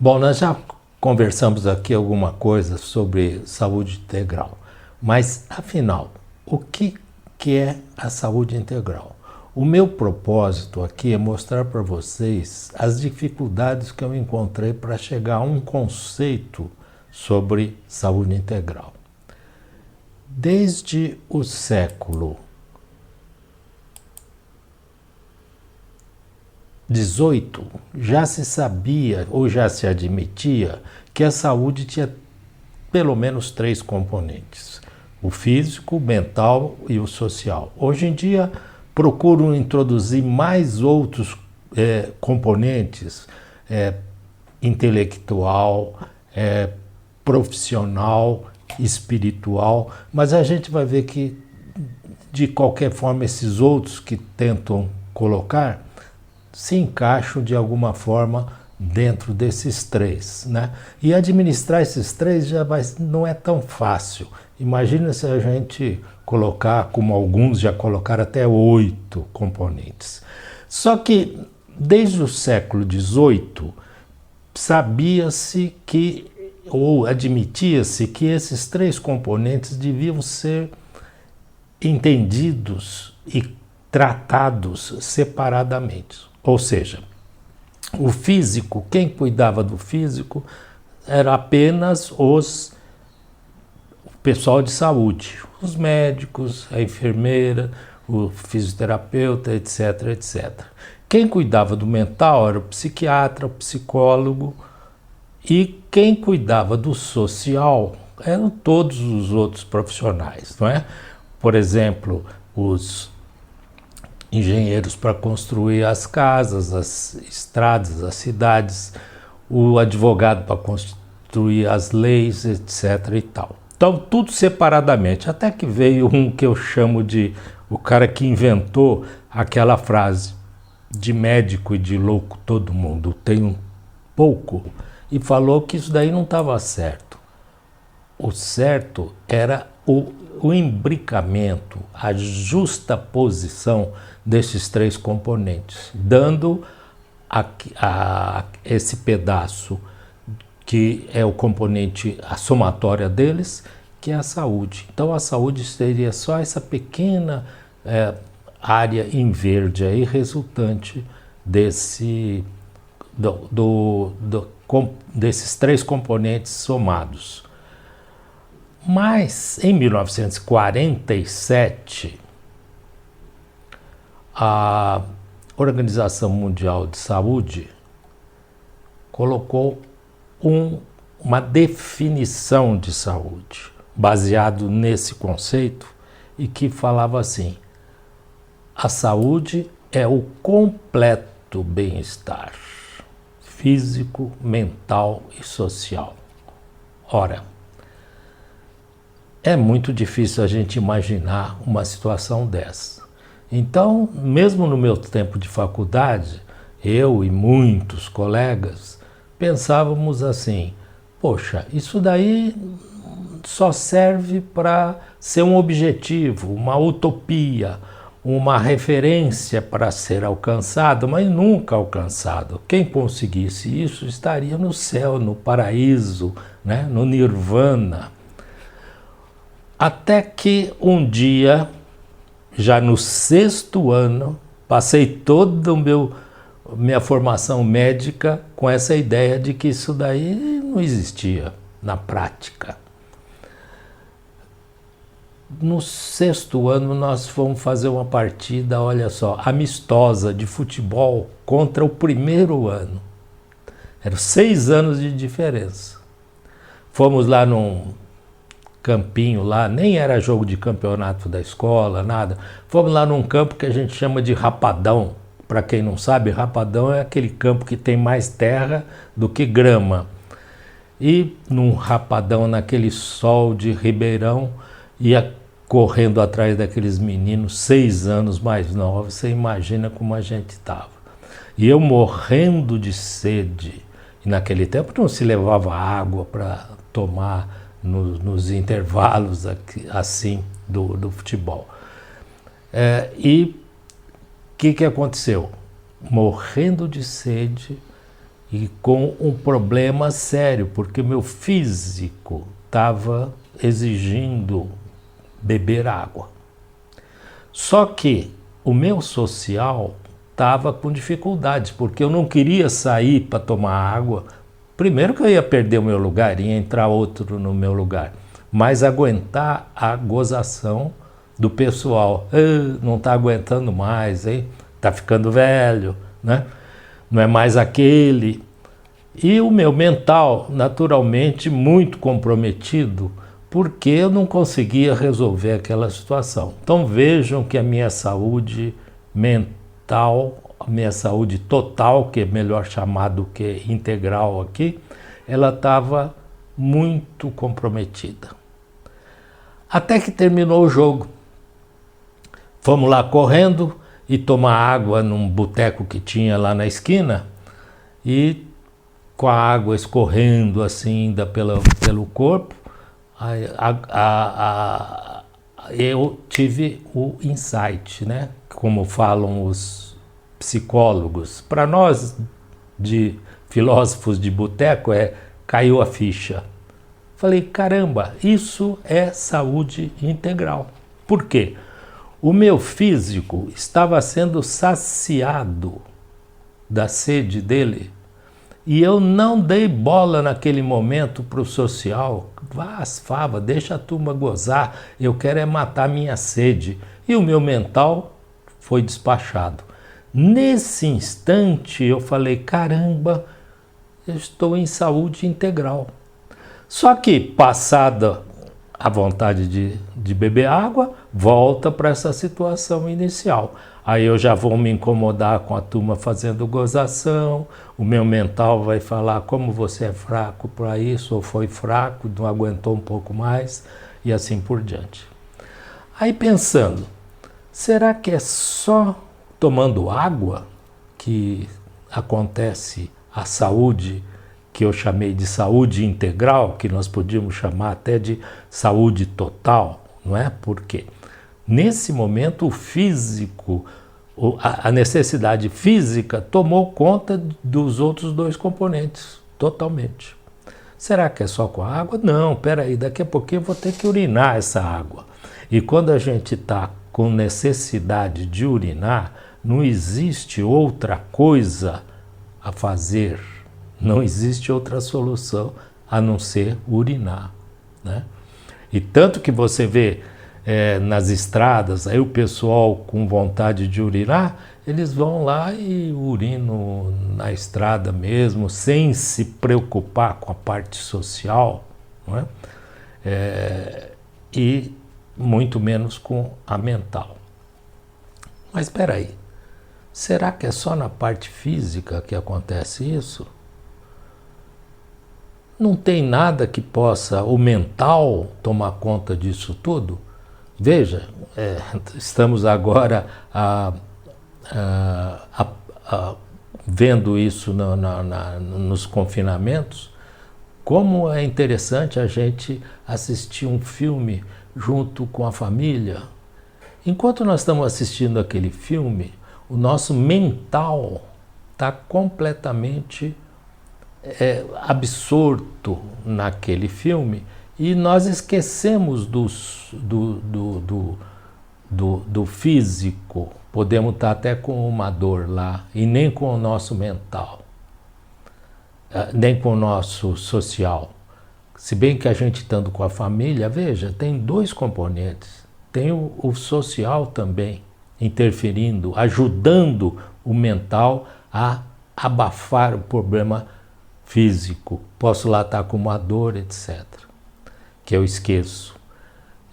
Bom, nós já conversamos aqui alguma coisa sobre saúde integral, mas afinal, o que é a saúde integral? O meu propósito aqui é mostrar para vocês as dificuldades que eu encontrei para chegar a um conceito sobre saúde integral. Desde o século XVIII, já se sabia ou já se admitia que a saúde tinha pelo menos 3 componentes: o físico, o mental e o social. Hoje em dia, procuram introduzir mais outros componentes, intelectual, profissional, espiritual, mas a gente vai ver que, de qualquer forma, esses outros que tentam colocar se encaixam de alguma forma dentro desses 3, né? E administrar esses 3 não é tão fácil. Imagina se a gente colocar, como alguns já colocaram, até 8 componentes. Só que desde o século XVIII sabia-se que, ou admitia-se que esses 3 componentes deviam ser entendidos e tratados separadamente. Ou seja, o físico, quem cuidava do físico era apenas o pessoal de saúde, os médicos, a enfermeira, o fisioterapeuta, etc, etc. Quem cuidava do mental era o psiquiatra, o psicólogo, e quem cuidava do social eram todos os outros profissionais, não é? Por exemplo, os engenheiros para construir as casas, as estradas, as cidades, o advogado para construir as leis, etc. e tal. Então, tudo separadamente, até que veio um que eu chamo de o cara que inventou aquela frase: de médico e de louco todo mundo tem um pouco, e falou que isso daí não estava certo. O certo era o imbricamento, a justa posição desses 3 componentes, dando a esse pedaço que é o componente, a somatória deles, que é a saúde. Então a saúde seria só essa pequena área em verde aí, resultante desses 3 componentes somados. Mas, em 1947, a Organização Mundial de Saúde colocou uma definição de saúde, baseado nesse conceito, e que falava assim: a saúde é o completo bem-estar físico, mental e social. Ora, é muito difícil a gente imaginar uma situação dessa. Então, mesmo no meu tempo de faculdade, eu e muitos colegas pensávamos assim: poxa, isso daí só serve para ser um objetivo, uma utopia, uma referência para ser alcançado, mas nunca alcançado. Quem conseguisse isso estaria no céu, no paraíso, né? No nirvana. Até que um dia, já no 6º ano, passei toda minha formação médica com essa ideia de que isso daí não existia na prática. No 6º ano nós fomos fazer uma partida, olha só, amistosa de futebol contra o 1º ano. Eram 6 anos de diferença. Fomos lá num campinho lá, nem era jogo de campeonato da escola, nada. Fomos lá num campo que a gente chama de rapadão. Para quem não sabe, rapadão é aquele campo que tem mais terra do que grama. E num rapadão, naquele sol de Ribeirão, ia correndo atrás daqueles meninos 6 anos mais novos. Você imagina como a gente estava. E eu morrendo de sede. E naquele tempo não se levava água para tomar nos intervalos assim do futebol. E o que aconteceu? Morrendo de sede, e com um problema sério, porque meu físico estava exigindo beber água. Só que o meu social estava com dificuldades, porque eu não queria sair para tomar água. Primeiro que eu ia perder o meu lugar, ia entrar outro no meu lugar, mas aguentar a gozação do pessoal. Não está aguentando mais, hein? Está ficando velho, né? Não é mais aquele. E o meu mental, naturalmente, muito comprometido, porque eu não conseguia resolver aquela situação. Então vejam que a minha saúde mental, a minha saúde total, que é melhor chamado que integral aqui, ela estava muito comprometida. Até que terminou o jogo. Fomos lá correndo e tomar água num boteco que tinha lá na esquina, e com a água escorrendo assim ainda pelo corpo, eu tive o insight, né? Como falam os psicólogos. Para nós, de filósofos de boteco, caiu a ficha. Falei, caramba, isso é saúde integral. Por quê? O meu físico estava sendo saciado da sede dele, e eu não dei bola naquele momento para o social. Vá às favas, deixa a turma gozar, eu quero é matar minha sede. E o meu mental foi despachado. Nesse instante eu falei, caramba, eu estou em saúde integral. Só que, passada a vontade de beber água, volta para essa situação inicial. Aí eu já vou me incomodar com a turma fazendo gozação, o meu mental vai falar como você é fraco para isso, ou foi fraco, não aguentou um pouco mais, e assim por diante. Aí pensando, será que é só tomando água que acontece a saúde, que eu chamei de saúde integral, que nós podíamos chamar até de saúde total, não é? Porque nesse momento o físico, a necessidade física tomou conta dos outros dois componentes, totalmente. Será que é só com a água? Não, peraí, daqui a pouquinho eu vou ter que urinar essa água. E quando a gente está com necessidade de urinar, não existe outra coisa a fazer. Não existe outra solução a não ser urinar, né? E tanto que você vê nas estradas, aí o pessoal com vontade de urinar, eles vão lá e urinam na estrada mesmo, sem se preocupar com a parte social, não é? E muito menos com a mental. Mas espera aí, será que é só na parte física que acontece isso? Não tem nada que possa o mental tomar conta disso tudo? Veja, estamos agora vendo isso nos confinamentos, como é interessante a gente assistir um filme junto com a família. Enquanto nós estamos assistindo aquele filme, o nosso mental está completamente absorto naquele filme, e nós esquecemos do físico. Podemos estar até com uma dor lá, e nem com o nosso mental, nem com o nosso social. Se bem que a gente estando com a família, veja, tem dois componentes. Tem o social também interferindo, ajudando o mental a abafar o problema físico. Posso lá estar com uma dor, etc. Que eu esqueço.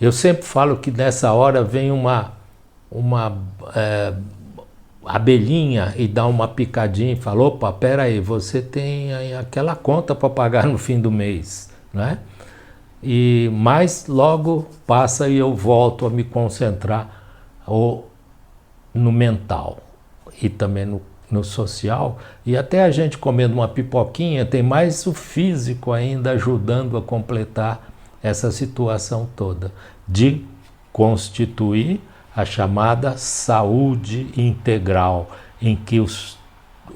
Eu sempre falo que nessa hora vem uma abelhinha e dá uma picadinha e fala, opa, peraí, você tem aí aquela conta para pagar no fim do mês, né? Mas logo passa e eu volto a me concentrar no mental e também no social, e até a gente comendo uma pipoquinha, tem mais o físico ainda ajudando a completar essa situação toda, de constituir a chamada saúde integral, em que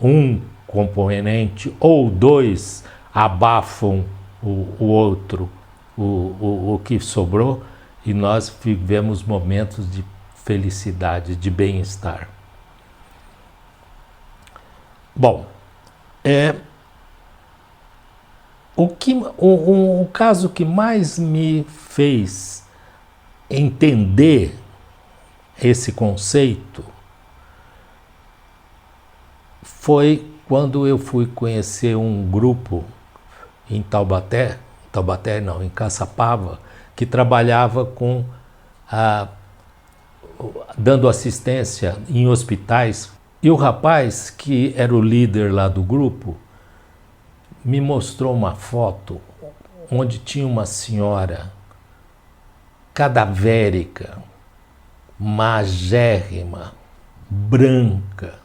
um componente ou dois abafam o outro, o que sobrou, e nós vivemos momentos de felicidade, de bem-estar. Bom, o caso que mais me fez entender esse conceito foi quando eu fui conhecer um grupo em em Caçapava, que trabalhava dando assistência em hospitais. E o rapaz, que era o líder lá do grupo, me mostrou uma foto onde tinha uma senhora cadavérica, magérrima, branca,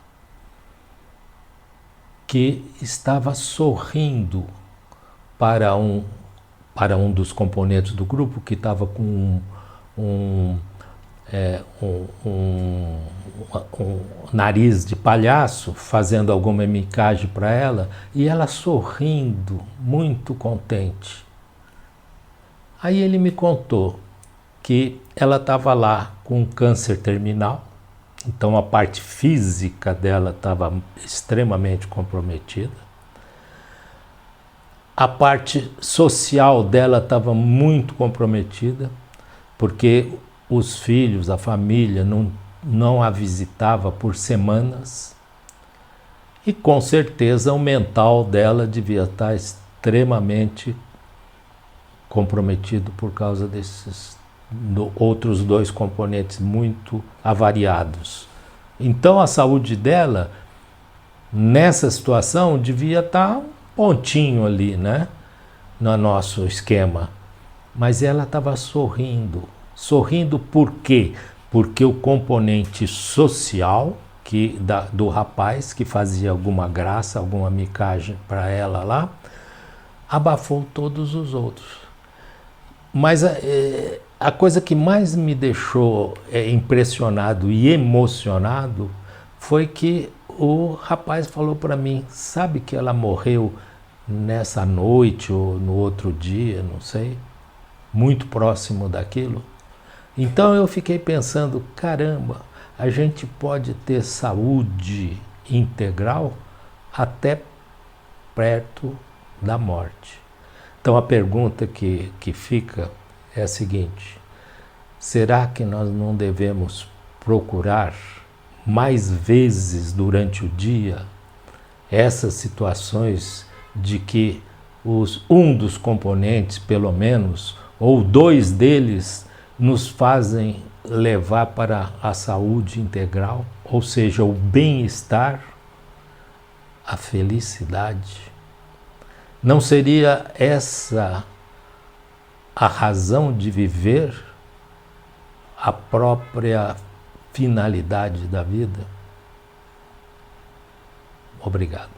que estava sorrindo para um dos componentes do grupo, que estava com um nariz de palhaço, fazendo alguma micagem para ela, e ela sorrindo, muito contente. Aí ele me contou que ela estava lá com câncer terminal, então a parte física dela estava extremamente comprometida. A parte social dela estava muito comprometida, porque os filhos, a família não a visitava por semanas. E com certeza o mental dela devia estar extremamente comprometido por causa desses outros dois componentes muito avariados. Então a saúde dela, nessa situação, devia estar um pontinho ali, né, no nosso esquema. Mas ela estava sorrindo. Sorrindo por quê? Porque o componente social do rapaz, que fazia alguma graça, alguma micagem para ela lá, abafou todos os outros. Mas a coisa que mais me deixou impressionado e emocionado foi que o rapaz falou para mim: sabe que ela morreu nessa noite ou no outro dia, não sei, muito próximo daquilo? Então eu fiquei pensando, caramba, a gente pode ter saúde integral até perto da morte. Então a pergunta que fica é a seguinte: será que nós não devemos procurar mais vezes durante o dia essas situações de que um dos componentes, pelo menos, ou dois deles, nos fazem levar para a saúde integral, ou seja, o bem-estar, a felicidade? Não seria essa a razão de viver, a própria finalidade da vida? Obrigado.